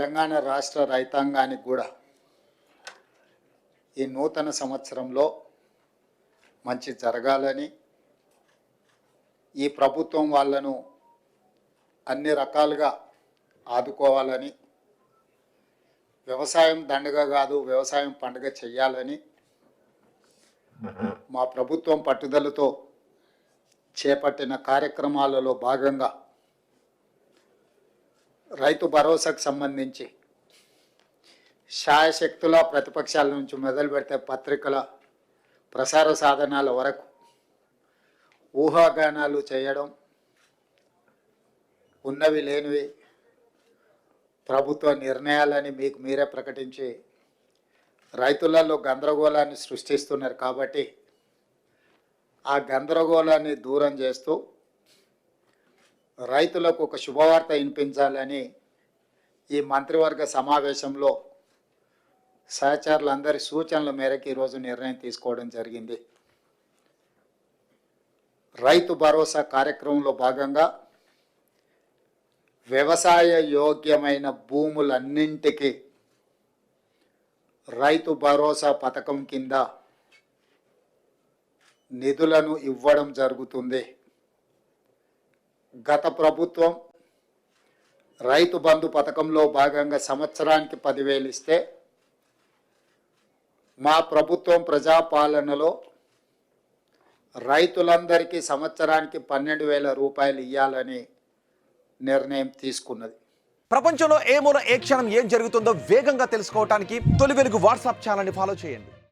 తెలంగాణ రాష్ట్ర రైతాంగానికి కూడా ఈ నూతన సంవత్సరంలో మంచి జరగాలని, ఈ ప్రభుత్వం వాళ్ళను అన్ని రకాలుగా ఆదుకోవాలని, వ్యవసాయం దండగ కాదు వ్యవసాయం పండుగ చెయ్యాలని మా ప్రభుత్వం పట్టుదలతో చేపట్టిన కార్యక్రమాలలో భాగంగా రైతు భరోసాకు సంబంధించి శాయశక్తుల ప్రతిపక్షాల నుంచి మొదలు పెడితే పత్రికల ప్రసార సాధనాల వరకు ఊహాగానాలు చేయడం, ఉన్నవి లేనివి ప్రభుత్వ నిర్ణయాలని మీకు మీరే ప్రకటించి రైతులలో గందరగోళాన్ని సృష్టిస్తున్నారు. కాబట్టి ఆ గందరగోళాన్ని దూరం చేస్తూ రైతులకు ఒక శుభవార్త వినిపించాలని ఈ మంత్రివర్గ సమావేశంలో సహచరులందరి సూచనల మేరకు ఈరోజు నిర్ణయం తీసుకోవడం జరిగింది. రైతు భరోసా కార్యక్రమంలో భాగంగా వ్యవసాయ యోగ్యమైన భూములన్నింటికి రైతు భరోసా పథకం కింద నిధులను ఇవ్వడం జరుగుతుంది. గత ప్రభుత్వం రైతు బంధు పథకంలో భాగంగా సంవత్సరానికి 10,000 ఇస్తే, మా ప్రభుత్వం ప్రజాపాలనలో రైతులందరికీ సంవత్సరానికి 12,000 రూపాయలు ఇవ్వాలని నిర్ణయం తీసుకున్నది. ప్రపంచంలో ఏ మూల ఏ క్షణం ఏం జరుగుతుందో వేగంగా తెలుసుకోవడానికి తొలి వెలుగు వాట్సాప్ ఛానల్ని ఫాలో చేయండి.